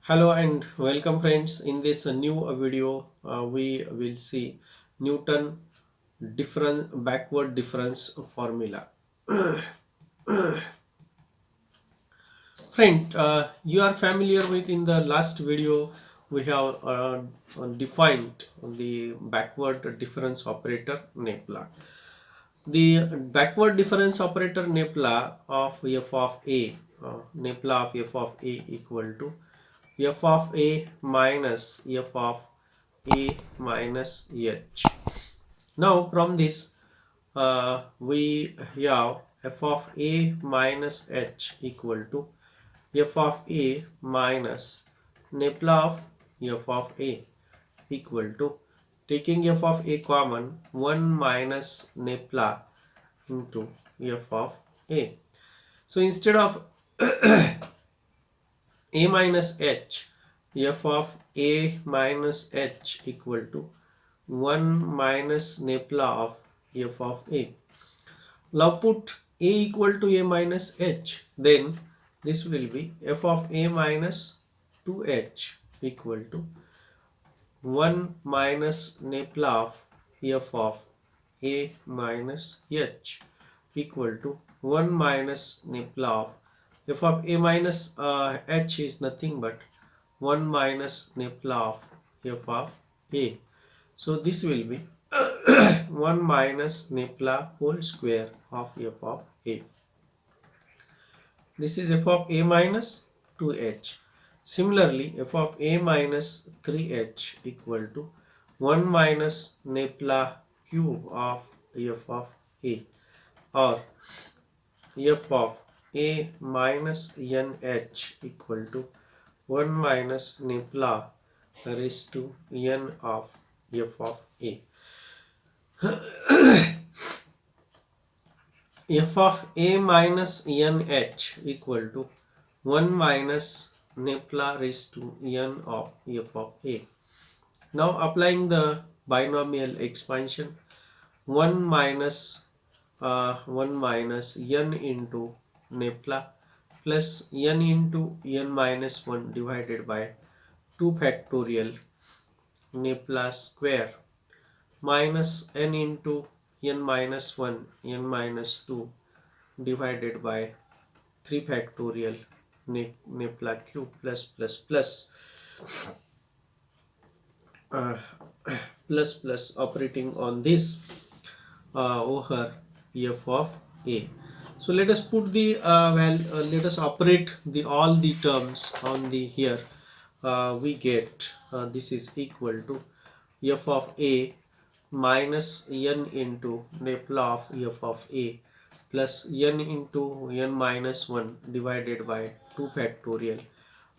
Hello and welcome friends. In this new video we will see Newton different backward difference formula. Friend, you are familiar with in the last video we have defined the backward difference operator NEPLA. The backward difference operator NEPLA of f of a NEPLA of f of a equal to f of a minus f of a minus h. Now from this we have f of a minus h equal to f of a minus NEPLA of f of a equal to, taking f of a common, 1 minus NEPLA into f of a. So instead of a minus h, f of a minus h equal to 1 minus NEPLA of f of a. Now put a equal to a minus h, then this will be f of a minus 2h equal to 1 minus NEPLA of f of a minus h equal to 1 minus NEPLA of f of a minus h is nothing but 1 minus NEPLA of f of a. So this will be 1 minus NEPLA whole square of f of a. This is f of a minus 2h. Similarly, f of a minus 3h equal to 1 minus NEPLA cube of f of a, or f of a minus nh equal to 1 minus NEPLA raised to n of f of a. f of a minus nh equal to 1 minus NEPLA raised to n of f of a. Now applying the binomial expansion, 1 minus n into NEPLA plus n into n minus 1 divided by 2 factorial NEPLA square minus n into n minus 1 n minus 2 divided by 3 factorial NEPLA cube plus operating on this over f of a. So let us put the let us operate the all the terms on the here. We get this is equal to f of a minus n into NEPLA of f of a plus n into n minus 1 divided by 2 factorial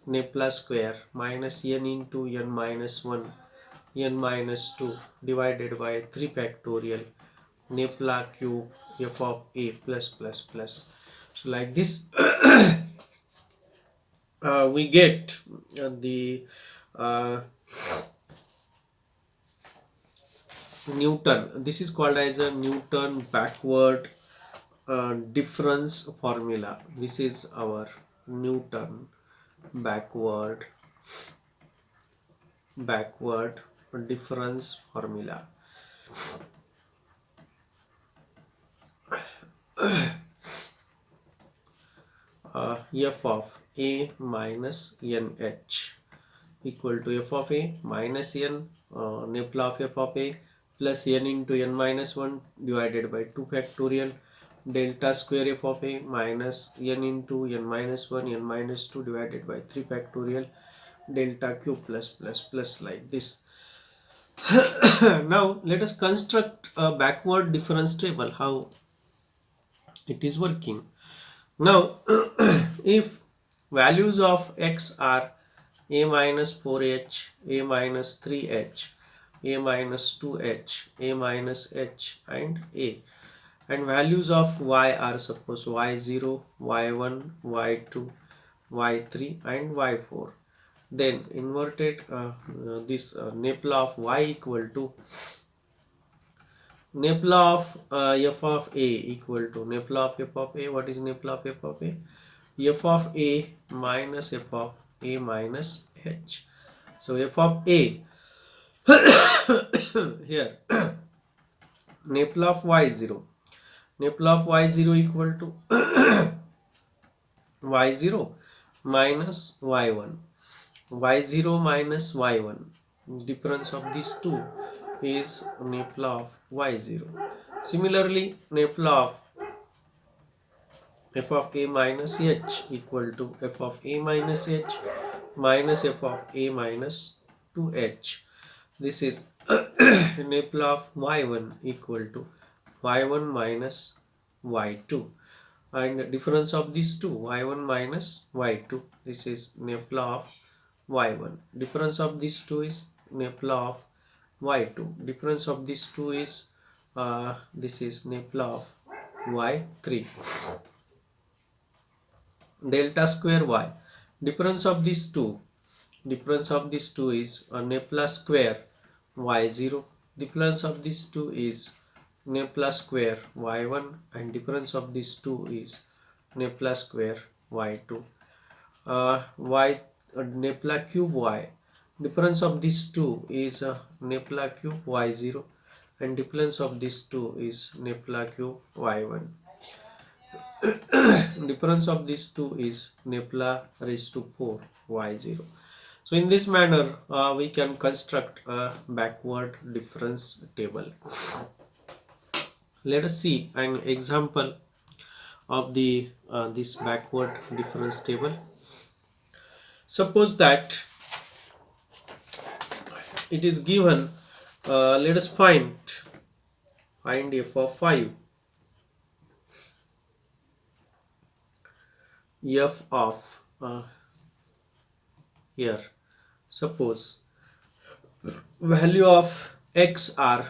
NEPLA square minus n into n minus 1 n minus 2 divided by 3 factorial NEPLA cube f of a plus. So like this we get the Newton. This is called as a Newton backward difference formula. This is our Newton backward difference formula. F of a minus nh equal to f of a minus n NEPLA of f of a plus n into n minus 1 divided by 2 factorial delta square f of a minus n into n minus 1 n minus 2 divided by 3 factorial delta cube plus like this. Now let us construct a backward difference table, how it is working. Now if values of x are a minus 4h, a minus 3h, a minus 2h, a minus h and a, and values of y are suppose y0, y1, y2, y3 and y4, then inverted this NEPLA of y equal to NEPLA of f of a equal to NEPLA of f of a. What is NEPLA of f of a? F of a minus f of a minus h. So f of a here nipple of y0, nipple of y0 equal to y0 minus y1, y0 minus y1, difference of these two is nipple of y0. Similarly, nipple of f of a minus h equal to f of a minus h minus f of a minus 2h. This is nipple of y1 equal to y1 minus y2, and difference of these two y1 minus y2, this is nipple of y1. Difference of these two is nipple of y2. Difference of these two is this is nipple of y3. Delta square y. Difference of these two. Difference of these two is nipple square y0. Difference of these two is nipple square y1, and difference of these two is nipple square y2. Y nipple cube y. Difference of these two is nipple cube y0, and difference of these two is nipple cube y1. Difference of these two is nipple raised to 4 y0. So in this manner we can construct a backward difference table. Let us see an example of the this backward difference table. Suppose that it is given, let us find f of 5, f of here suppose value of x are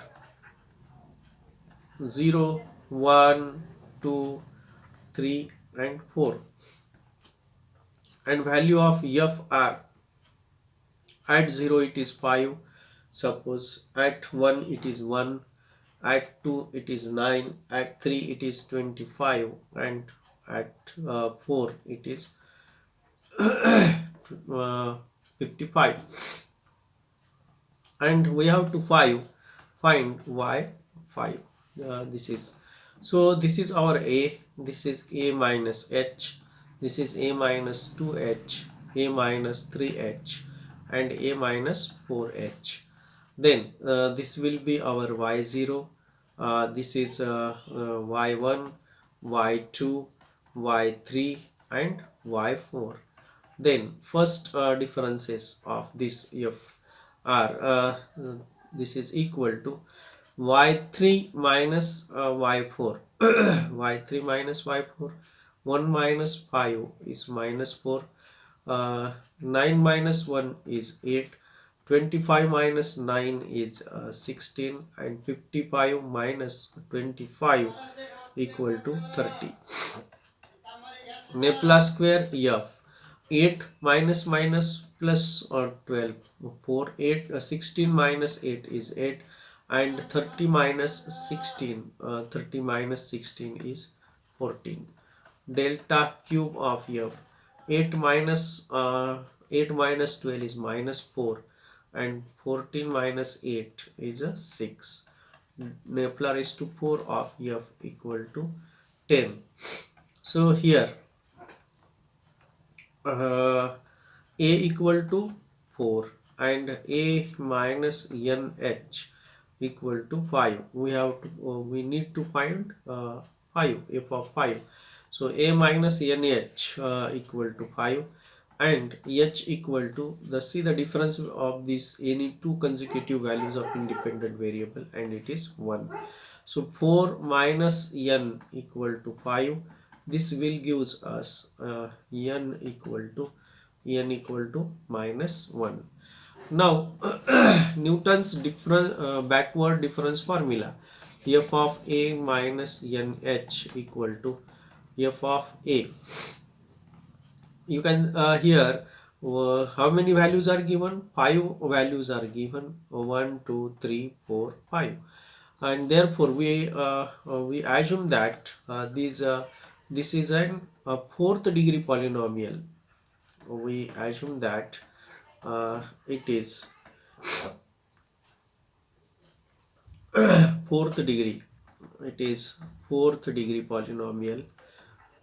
0, 1, 2, 3 and 4, and value of f are at 0 it is 5, suppose at 1 it is 1, at 2 it is 9, at 3 it is 25, and at 4 it is 55, and we have to find y5. This is, so this is our a, this is a minus h, this is a minus 2h, a minus 3h and a minus 4h. Then this will be our y0, this is y1, y2, y3 and y4. Then first differences of this f are this is equal to y3 minus y4 y3 minus y4, 1 minus 5 is minus 4, 9 minus 1 is 8, 25 minus 9 is 16, and 55 minus 25 equal to 30. Nipple square f, 8 minus minus plus or 12, 4, 8, 16 minus 8 is 8, and 30 minus 16, 30 minus 16 is 14. Delta cube of f, 8 minus 12 is minus 4, and 14 minus 8 is a 6. Nipple raised to 4 of f equal to 10. So here a equal to 4 and a minus nh equal to 5. We have to we need to find 5, f of 5. So a minus nh equal to 5 and h equal to the difference of these any two consecutive values of independent variable, and it is 1. So 4 minus n equal to 5. This will gives us n equal to minus 1. Now Newton's backward difference formula, f of a minus nh equal to f of a. You can here how many values are given? 5 values are given, 1, 2, 3, 4, 5, and therefore we assume that this is a fourth degree polynomial. We assume that it is fourth degree. It is fourth degree polynomial.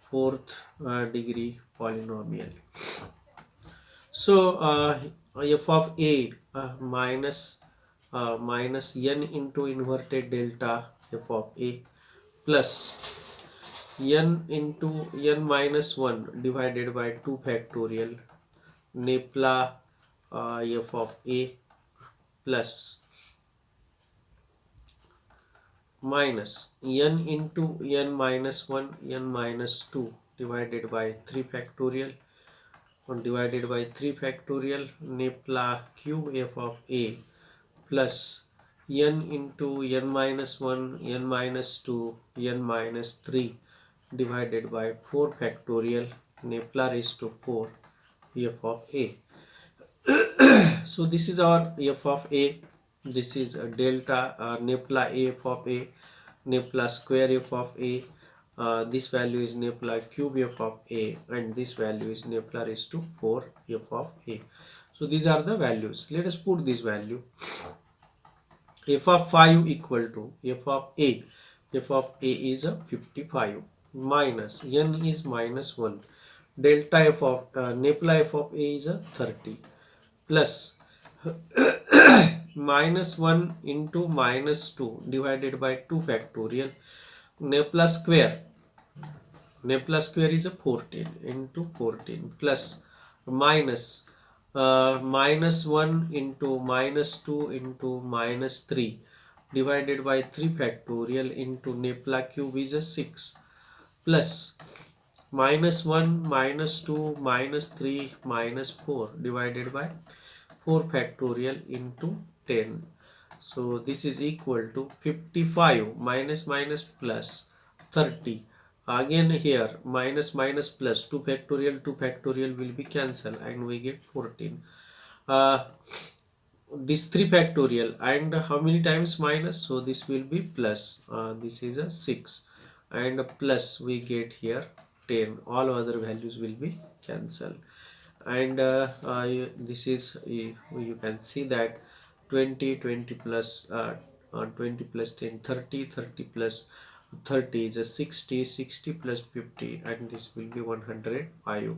Fourth degree polynomial. So f of a minus n into inverted delta f of a plus n into n minus 1 divided by 2 factorial Nepla f of a plus minus n into n minus 1 n minus 2 divided by 3 factorial divided by 3 factorial Nepla cube f of a plus n into n minus 1 n minus 2 n minus 3 divided by 4 factorial Nepla raised to 4 f of a. So this is our f of a. This is a delta Nepla a f of a, Nepla square f of a. This value is Nepla cube f of a, and this value is Nepla raised to 4 f of a. So these are the values. Let us put this value. F of 5 equal to f of a. F of a is a 55 minus n is minus 1. Delta f of Nepla f of a is a 30 plus minus 1 into minus 2 divided by 2 factorial Nepla square. Nepla square is a 14 into 14 plus minus minus 1 into minus 2 into minus 3 divided by 3 factorial into Nepla cube is a 6 plus minus 1 minus 2 minus 3 minus 4 divided by 4 factorial into 10. So this is equal to 55 minus minus plus 30. Again here minus minus plus 2 factorial will be cancelled and we get 14. This 3 factorial and how many times minus, so this will be plus, this is a 6 and plus we get here 10. All other values will be cancelled, and this is you can see that 20 plus 20 plus 10 30, 30 plus 30 is a 60, 60 plus 50, and this will be 105,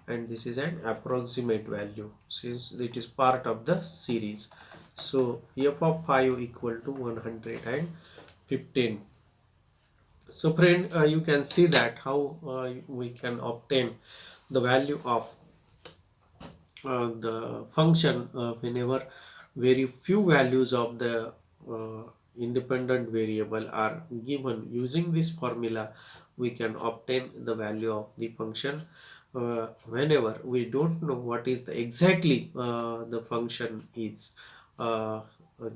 and this is an approximate value since it is part of the series. So f of 5 equal to 115. So friend, you can see that how we can obtain the value of the function whenever very few values of the independent variable are given. Using this formula we can obtain the value of the function. Whenever we don't know what is the exactly the function is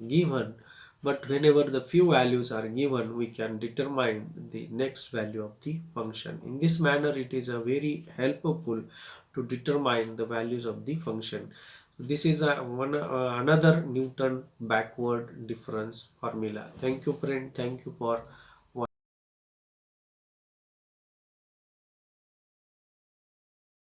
given, but whenever the few values are given we can determine the next value of the function. In this manner it is a very helpful to determine the values of the function. This is another Newton backward difference formula. Thank you friend, thank you for